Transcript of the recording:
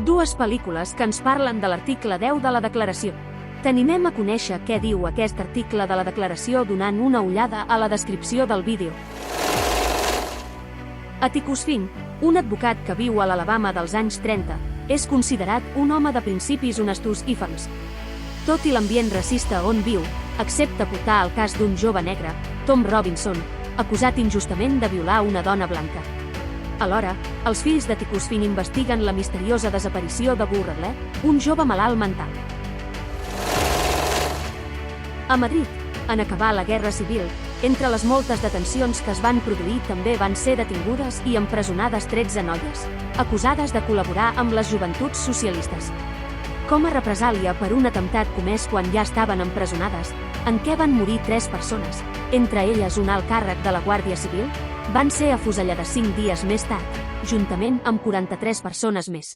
Dues pel·lícules que ens parlen de l'article 10 de la Declaració. T'animem a conèixer què diu aquest article de la Declaració donant una ullada a la descripció del vídeo. Atticus Finch, un advocat que viu a l'Alabama dels anys 30, és considerat un home de principis honestos i ferms. Tot i l'ambient racista on viu, accepta portar el cas d'un jove negre, Tom Robinson, acusat injustament de violar una dona blanca. Alhora, els fills d'Atticus Finch investiguen la misteriosa desaparició de Burrell, un jove malalt mental. A Madrid, en acabar la Guerra Civil, entre les moltes detencions que es van produir també van ser detingudes i empresonades 13 noies, acusades de col·laborar amb les joventuts socialistes. Com a represàlia per un atemptat comès quan ja estaven empresonades, en què van morir 3 persones, entre elles un alt càrrec de la Guàrdia Civil, van ser afusellades 5 dies més tard, juntament amb 43 persones més.